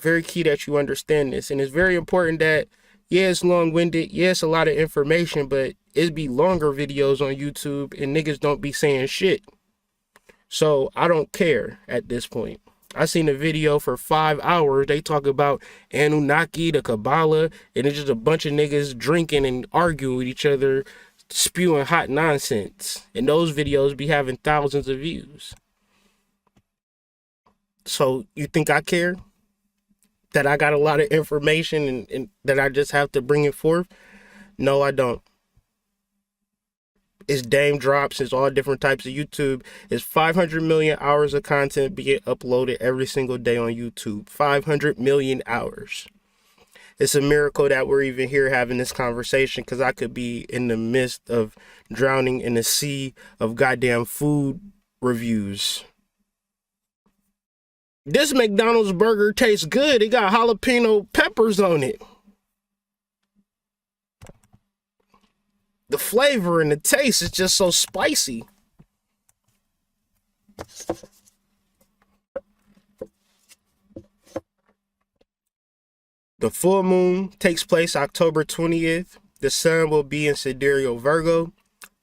Very key that you understand this. And it's very important that, yeah, it's long-winded. Yeah, it's a lot of information, but it'd be longer videos on YouTube and niggas don't be saying shit. So I don't care at this point. I seen a video for 5 hours. They talk about Anunnaki, the Kabbalah, and it's just a bunch of niggas drinking and arguing with each other, spewing hot nonsense. And those videos be having thousands of views. So you think I care? That I got a lot of information and that I just have to bring it forth? No, I don't. It's Dame Drops. It's all different types of YouTube. It's 500 million hours of content being uploaded every single day on YouTube. 500 million hours. It's a miracle that we're even here having this conversation, because I could be in the midst of drowning in a sea of goddamn food reviews. This McDonald's burger tastes good. It got jalapeno peppers on it. The flavor and the taste is just so spicy. The full moon takes place October 20th. The sun will be in Sidereal Virgo.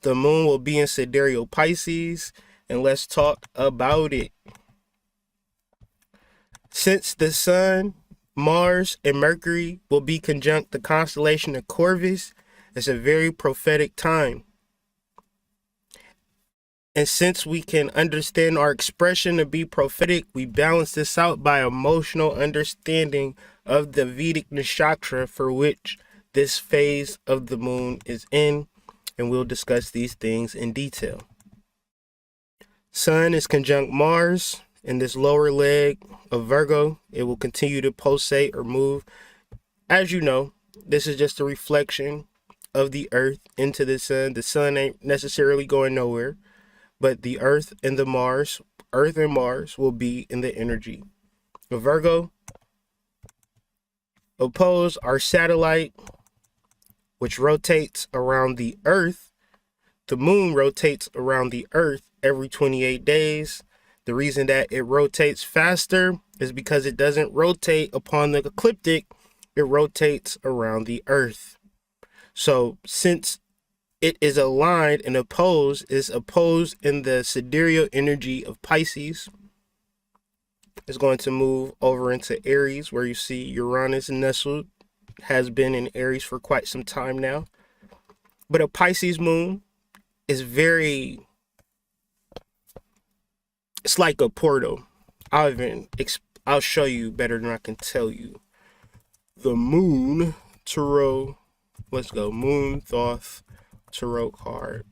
The moon will be in Sidereal Pisces. And let's talk about it. Since the sun, Mars, and Mercury will be conjunct the constellation of Corvus, it's a very prophetic time. And since we can understand our expression to be prophetic, we balance this out by emotional understanding of the Vedic nakshatra for which this phase of the moon is in, and we'll discuss these things in detail. Sun is conjunct Mars in this lower leg of Virgo. It will continue to pulsate or move. As you know, this is just a reflection of the earth into the sun. The sun ain't necessarily going nowhere, but the earth and Mars will be in the energy of Virgo. Oppose our satellite, which rotates around the earth. The moon rotates around the earth every 28 days. The reason that it rotates faster is because it doesn't rotate upon the ecliptic. It rotates around the earth. So since it is aligned and opposed in the sidereal energy of Pisces, it's going to move over into Aries, where you see Uranus nestled, has been in Aries for quite some time now. But a Pisces moon is it's like a portal. I'll show you better than I can tell you. The moon tarot. Let's go. Moon Thoth tarot card.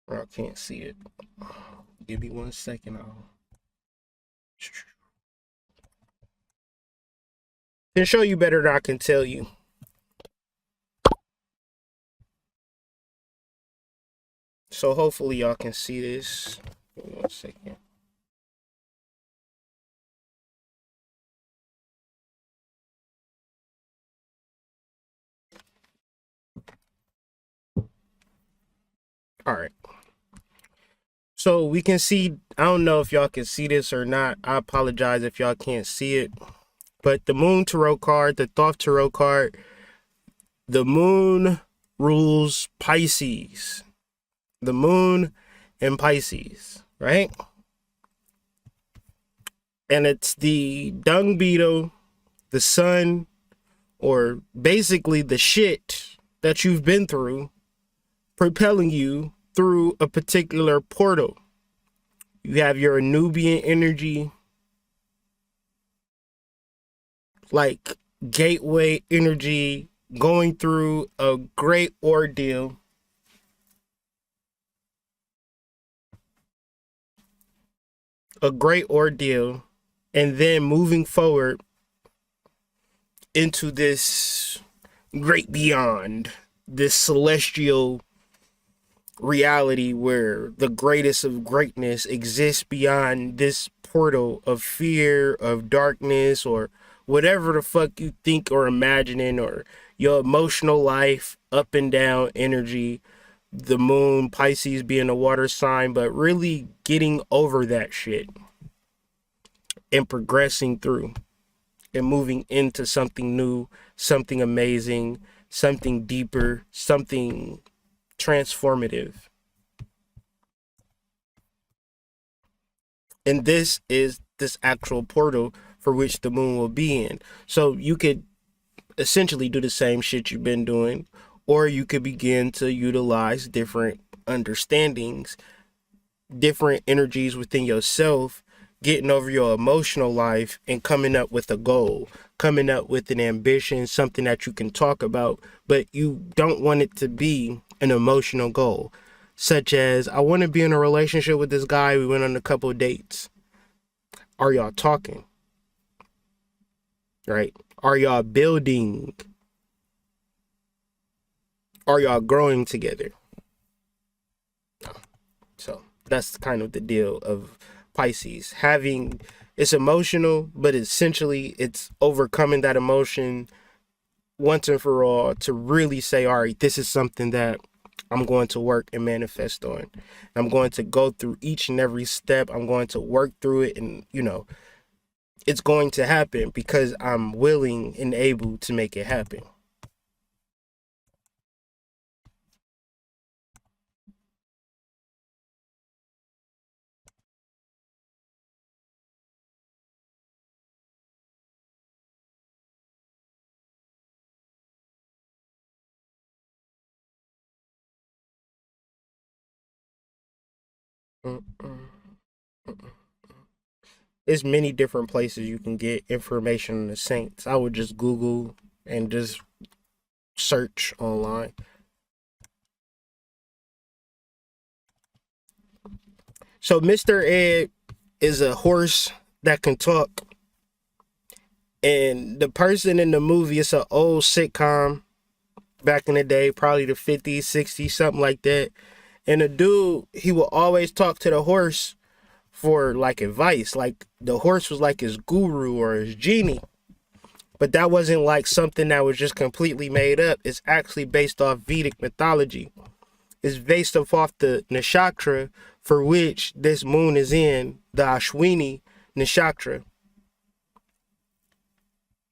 I can't see it. Give me 1 second. Can show you better than I can tell you. So hopefully y'all can see this. Give me 1 second. All right. So we can see, I don't know if y'all can see this or not. I apologize if y'all can't see it. But the Moon Tarot card, the Thoth Tarot card, the Moon rules Pisces. The Moon and Pisces, right? And it's the dung beetle, the sun, or basically the shit that you've been through, propelling you through a particular portal. You have your Nubian energy, like gateway energy, going through a great ordeal. And then moving forward into this great beyond, this celestial reality where the greatest of greatness exists beyond this portal of fear, of darkness, or whatever the fuck you think or imagining, or your emotional life, up and down energy, the moon, Pisces being a water sign, but really getting over that shit and progressing through and moving into something new, something amazing, something deeper, something transformative. And this is this actual portal for which the moon will be in. So you could essentially do the same shit you've been doing, or you could begin to utilize different understandings, different energies within yourself, getting over your emotional life and coming up with a goal, coming up with an ambition, something that you can talk about, but you don't want it to be an emotional goal, such as, I want to be in a relationship with this guy. We went on a couple of dates. Are y'all talking? Right? Are y'all building? Are y'all growing together? So that's kind of the deal of Pisces. It's emotional, but essentially it's overcoming that emotion once and for all to really say, all right, this is something that I'm going to work and manifest on. I'm going to go through each and every step. I'm going to work through it, and it's going to happen because I'm willing and able to make it happen. There's many different places you can get information on the saints. I would just Google and just search online. So Mr. Ed is a horse that can talk. And the person in the movie, it's an old sitcom back in the day, probably the 50s, 60s, something like that. And the dude, he will always talk to the horse for like advice. Like the horse was like his guru or his genie. But that wasn't like something that was just completely made up. It's actually based off Vedic mythology. It's based off the nakshatra for which this moon is in, the Ashwini nakshatra.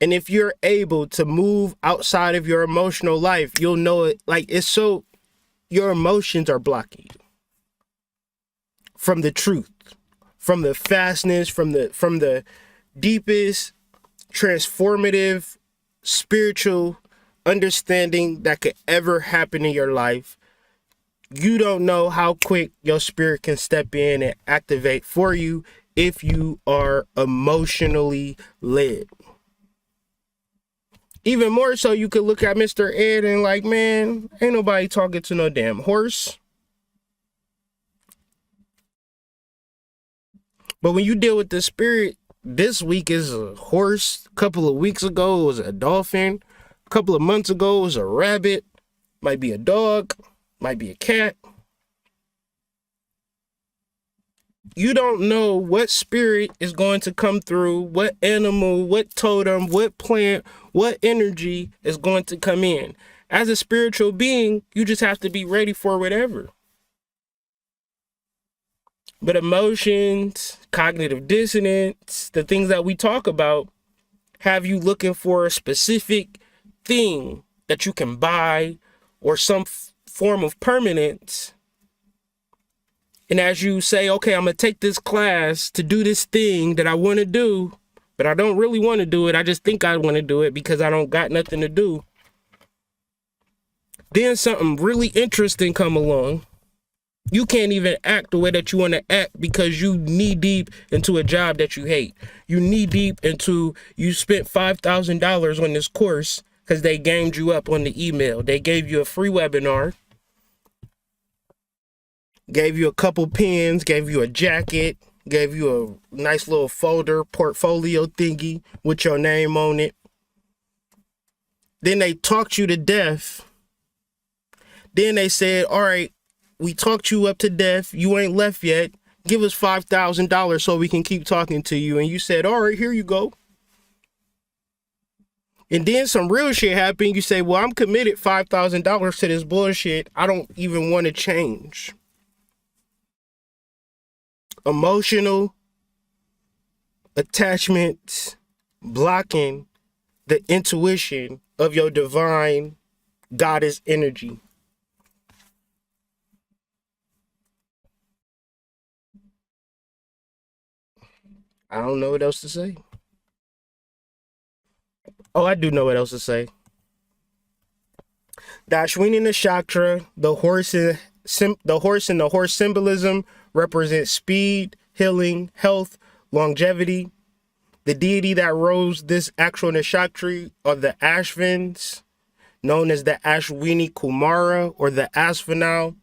And if you're able to move outside of your emotional life, you'll know it. Like, it's so, your emotions are blocking you from the truth, from the fastness, from the deepest transformative spiritual understanding that could ever happen in your life. You don't know how quick your spirit can step in and activate for you if you are emotionally led. Even more so, you could look at Mr. Ed and like, man, ain't nobody talking to no damn horse. But when you deal with the spirit, this week is a horse. A couple of weeks ago, it was a dolphin. A couple of months ago, it was a rabbit. Might be a dog. Might be a cat. You don't know what spirit is going to come through, what animal, what totem, what plant, what energy is going to come in. As a spiritual being, you just have to be ready for whatever. But emotions, cognitive dissonance, the things that we talk about, have you looking for a specific thing that you can buy or some form of permanence. And as you say, okay, I'm going to take this class to do this thing that I want to do, but I don't really want to do it. I just think I want to do it because I don't got nothing to do. Then something really interesting come along. You can't even act the way that you want to act because you knee deep into a job that you hate. You knee deep into, you spent $5,000 on this course because they gamed you up on the email. They gave you a free webinar, gave you a couple pens, gave you a jacket, gave you a nice little folder, portfolio thingy with your name on it. Then they talked you to death. Then they said, all right, we talked you up to death. You ain't left yet. Give us $5,000 so we can keep talking to you. And you said, all right, here you go. And then some real shit happened. You say, well, I'm committed $5,000 to this bullshit. I don't even want to change. Emotional attachments blocking the intuition of your divine goddess energy. I don't know what else to say. Oh, I do know what else to say. The Ashwini Nakshatra, the horse and the horse symbolism represents speed, healing, health, longevity. The deity that rose this actual nakshatra are the Ashvins, known as the Ashwini Kumara or the Asvanal.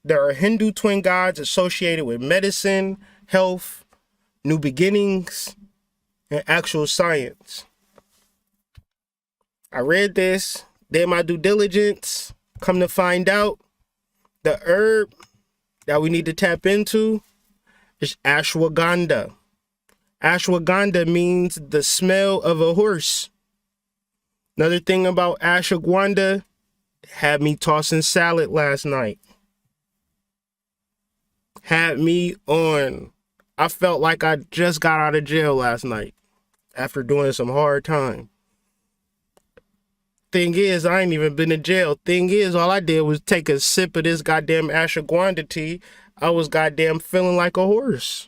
There are Hindu twin gods associated with medicine, health, new beginnings, and actual science. I read this, did my due diligence, come to find out the herb that we need to tap into is Ashwagandha. Ashwagandha means the smell of a horse. Another thing about Ashwagandha, had me tossing salad last night. Had me on. I felt like I just got out of jail last night after doing some hard time. Thing is, I ain't even been in jail. Thing is, all I did was take a sip of this goddamn ashwagandha tea. I was goddamn feeling like a horse.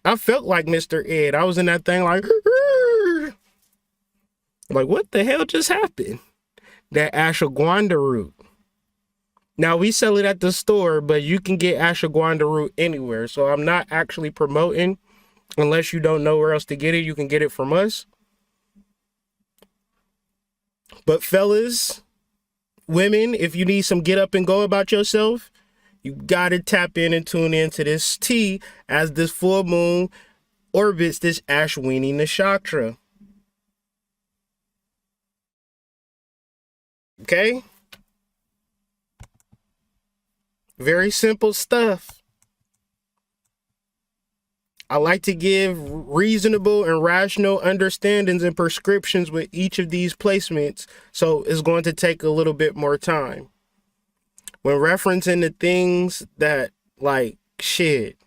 I felt like Mr. Ed. I was in that thing like, like what the hell just happened? That ashwagandha root. Now we sell it at the store, but you can get ashwagandha root anywhere. So I'm not actually promoting, unless you don't know where else to get it. You can get it from us. But fellas, women, if you need some get up and go about yourself, you gotta tap in and tune into this tea as this full moon orbits this Ashwini Nakshatra. Okay? Very simple stuff. I like to give reasonable and rational understandings and prescriptions with each of these placements, so it's going to take a little bit more time. When referencing the things that, like, shit,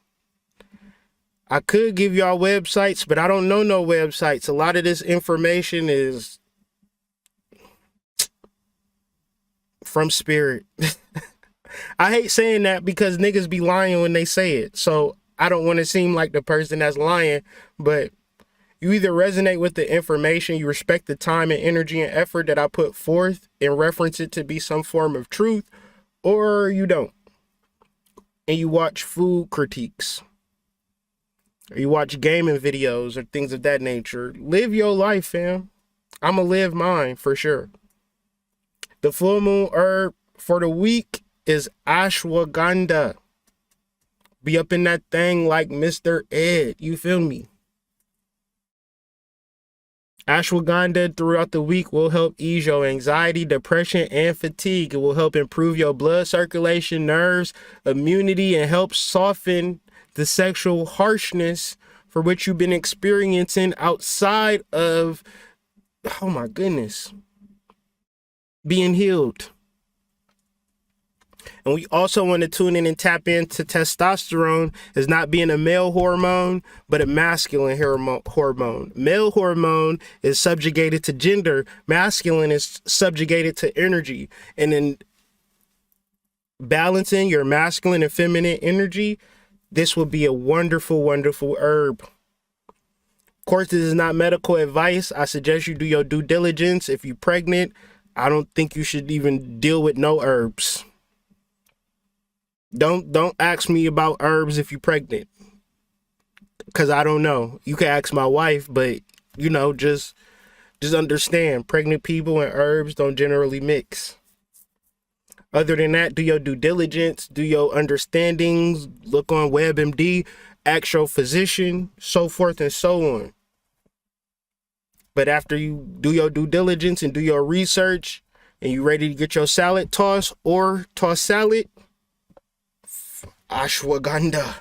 I could give y'all websites, but I don't know no websites. A lot of this information is from spirit. I hate saying that because niggas be lying when they say it, so I don't want to seem like the person that's lying, but you either resonate with the information, you respect the time and energy and effort that I put forth and reference it to be some form of truth, or you don't. And you watch food critiques, or you watch gaming videos or things of that nature. Live your life, fam. I'ma live mine for sure. The full moon herb for the week is ashwagandha. Be up in that thing like Mr. Ed. You feel me? Ashwagandha throughout the week will help ease your anxiety, depression, and fatigue. It will help improve your blood circulation, nerves, immunity, and help soften the sexual harshness for which you've been experiencing outside of, oh my goodness, being healed. And we also want to tune in and tap into testosterone as not being a male hormone, but a masculine hormone. Male hormone is subjugated to gender. Masculine is subjugated to energy. And in balancing your masculine and feminine energy, this will be a wonderful, wonderful herb. Of course, this is not medical advice. I suggest you do your due diligence. If you're pregnant, I don't think you should even deal with no herbs. Don't ask me about herbs if you're pregnant, because I don't know. You can ask my wife, but you know, just understand, pregnant people and herbs don't generally mix. Other than that, do your due diligence, do your understandings, look on WebMD, ask your physician, so forth and so on. But after you do your due diligence and do your research and you ready to get your salad tossed or toss salad, Ashwagandha.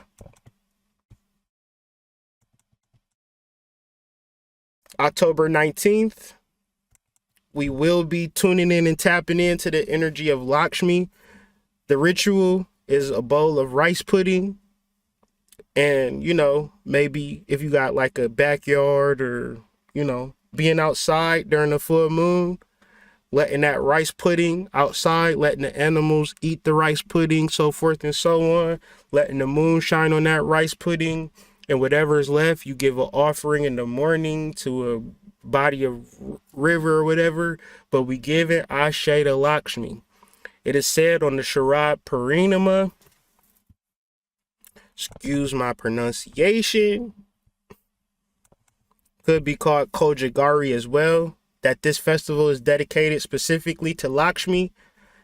October 19th, we will be tuning in and tapping into the energy of Lakshmi. The ritual is a bowl of rice pudding. And, you know, maybe if you got like a backyard or, you know, being outside during the full moon, letting that rice pudding outside, letting the animals eat the rice pudding, so forth and so on, letting the moon shine on that rice pudding, and whatever is left, you give an offering in the morning to a body of river or whatever, but we give it Ashe to Lakshmi. It is said on the SHARAD PURNIMA, excuse my pronunciation, could be called Kojagari as well, that this festival is dedicated specifically to Lakshmi,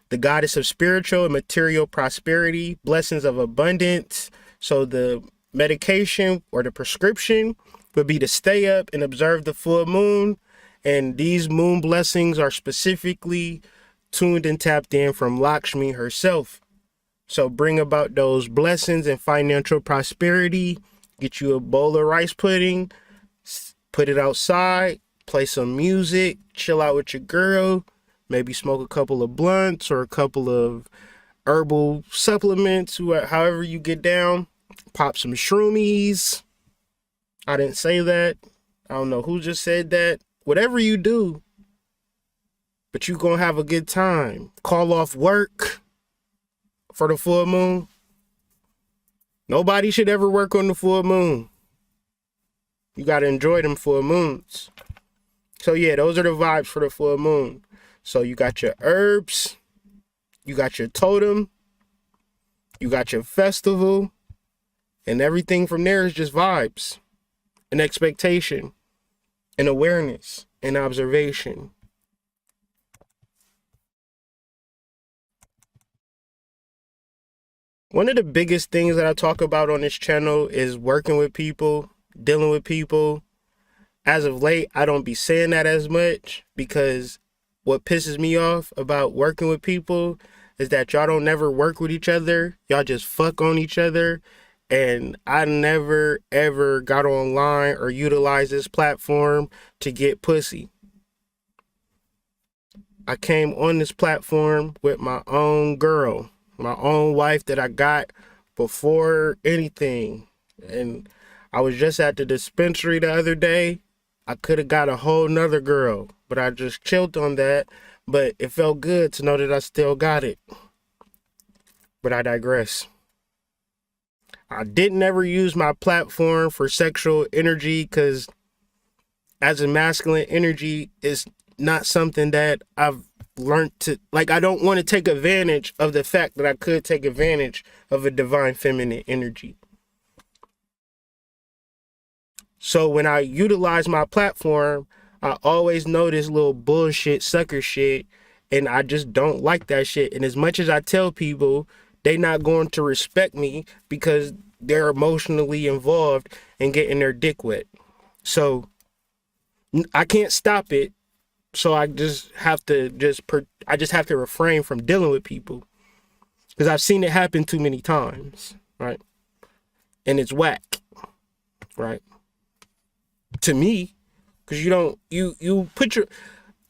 the goddess of spiritual and material prosperity, blessings of abundance. So the medication or the prescription would be to stay up and observe the full moon. And these moon blessings are specifically tuned and tapped in from Lakshmi herself. So bring about those blessings and financial prosperity. Get you a bowl of rice pudding, put it outside, play some music, chill out with your girl, maybe smoke a couple of blunts or a couple of herbal supplements, however you get down. Pop some shroomies. I didn't say that. I don't know who just said that. Whatever you do, but you gonna have a good time. Call off work for the full moon. Nobody should ever work on the full moon. You gotta enjoy them full moons. So yeah, those are the vibes for the full moon. So you got your herbs, you got your totem, you got your festival, and everything from there is just vibes and expectation and awareness and observation. One of the biggest things that I talk about on this channel is working with people, dealing with people. As of late, I don't be saying that as much because what pisses me off about working with people is that y'all don't never work with each other. Y'all just fuck on each other. And I never, ever got online or utilized this platform to get pussy. I came on this platform with my own girl, my own wife that I got before anything. And I was just at the dispensary the other day. I could have got a whole nother girl, but I just chilled on that. But it felt good to know that I still got it. But I digress. I didn't ever use my platform for sexual energy because as a masculine energy is not something that I've learned to, like, I don't want to take advantage of the fact that I could take advantage of a divine feminine energy. So when I utilize my platform, I always know this little bullshit sucker shit, and I just don't like that shit. And as much as I tell people, they not going to respect me because they're emotionally involved in getting their dick wet. So I can't stop it. So I just have to refrain from dealing with people because I've seen it happen too many times, right? And it's whack, right? To me, because you put your,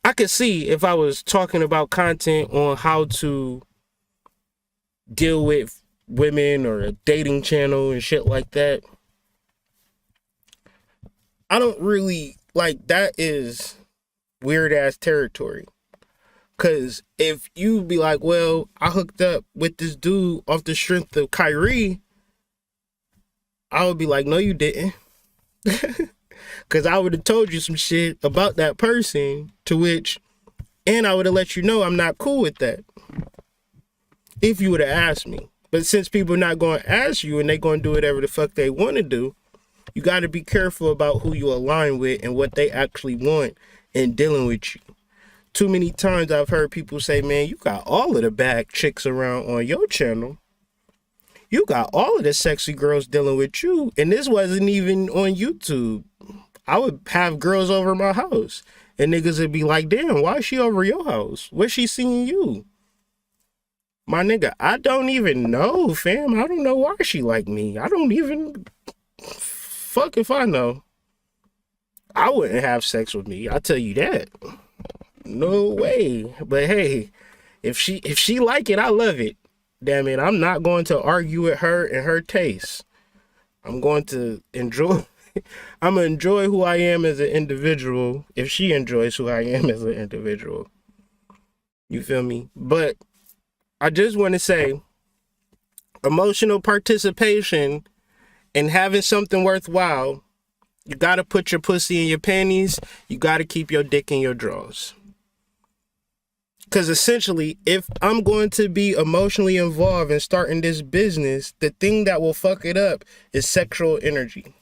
I could see if I was talking about content on how to deal with women or a dating channel and shit like that. I don't really like that. Is weird ass territory. Cause if you be like, well, I hooked up with this dude off the strength of Kyrie, I would be like, no, you didn't. Cause I would have told you some shit about that person, to which, and I would have let you know I'm not cool with that if you would have asked me. But since people are not going to ask you and they going to do whatever the fuck they want to do, you got to be careful about who you align with and what they actually want in dealing with you. Too many times I've heard people say, man, you got all of the bad chicks around on your channel. You got all of the sexy girls dealing with you. And this wasn't even on YouTube. I would have girls over my house and niggas would be like, damn, why is she over your house? Where's she seeing you? My nigga, I don't even know, fam. I don't know why she like me. I don't even, fuck if I know. I wouldn't have sex with me. I'll tell you that. No way. But hey, if she like it, I love it. Damn it, I'm not going to argue with her and her taste. I'm going to enjoy I'm gonna enjoy who I am as an individual if she enjoys who I am as an individual. You feel me? But I just want to say emotional participation and having something worthwhile, you gotta put your pussy in your panties, you gotta keep your dick in your drawers. Because essentially, if I'm going to be emotionally involved in starting this business, the thing that will fuck it up is sexual energy.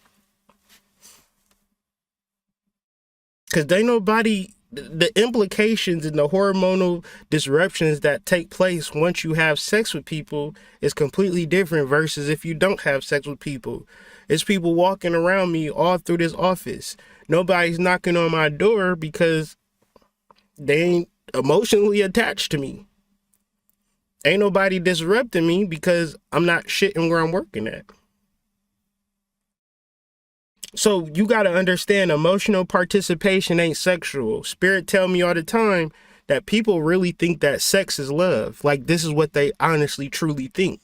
Because they nobody, the implications and the hormonal disruptions that take place once you have sex with people is completely different versus if you don't have sex with people. It's people walking around me all through this office. Nobody's knocking on my door because they ain't emotionally attached to me. Ain't nobody disrupting me because I'm not shitting where I'm working at. So you got to understand, emotional participation ain't sexual. Spirit tell me all the time that people really think that sex is love. Like, this is what they honestly, truly think.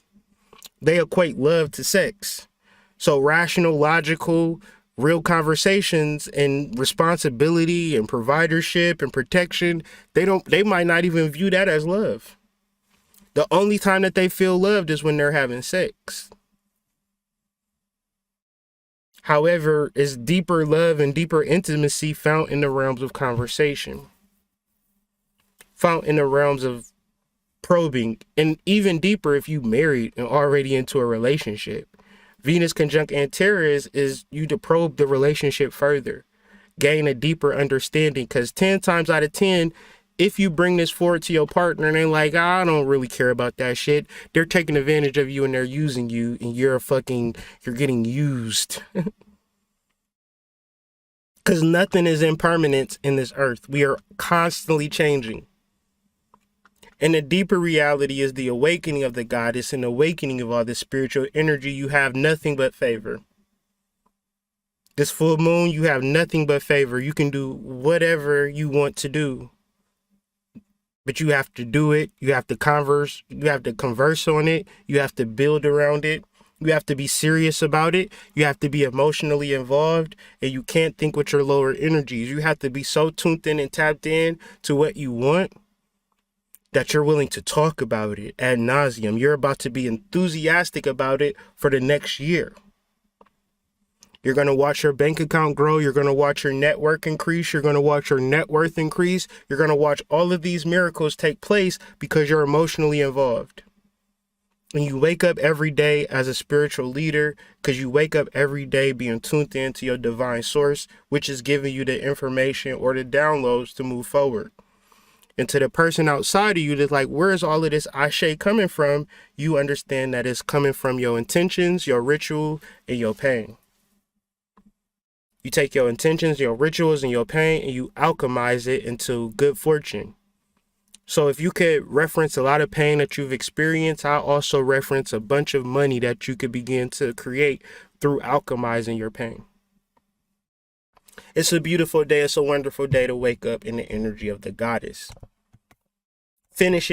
They equate love to sex. So rational, logical, real conversations and responsibility and providership and protection, they might not even view that as love. The only time that they feel loved is when they're having sex. However, it's deeper love and deeper intimacy found in the realms of conversation, found in the realms of probing, and even deeper if you married and already into a relationship. Venus conjunct Antares is you to probe the relationship further, gain a deeper understanding, because 10 times out of 10, if you bring this forward to your partner and they're like, I don't really care about that shit, they're taking advantage of you and they're using you and you're getting used. Because nothing is impermanent in this earth. We are constantly changing. And the deeper reality is the awakening of the goddess and awakening of all this spiritual energy. You have nothing but favor. This full moon, you have nothing but favor. You can do whatever you want to do. But you have to do it. You have to converse. You have to converse on it. You have to build around it. You have to be serious about it. You have to be emotionally involved, and you can't think with your lower energies. You have to be so tuned in and tapped in to what you want that you're willing to talk about it ad nauseum. You're about to be enthusiastic about it for the next year. You're going to watch your bank account grow. You're going to watch your network increase. You're going to watch your net worth increase. You're going to watch all of these miracles take place because you're emotionally involved. And you wake up every day as a spiritual leader because you wake up every day being tuned in to your divine source, which is giving you the information or the downloads to move forward. And to the person outside of you that's like, where's all of this ashe coming from? You understand that it's coming from your intentions, your ritual, and your pain. You take your intentions, your rituals, and your pain, and you alchemize it into good fortune. So if you could reference a lot of pain that you've experienced, I'll also reference a bunch of money that you could begin to create through alchemizing your pain. It's a beautiful day. It's a wonderful day to wake up in the energy of the goddess. Finish it.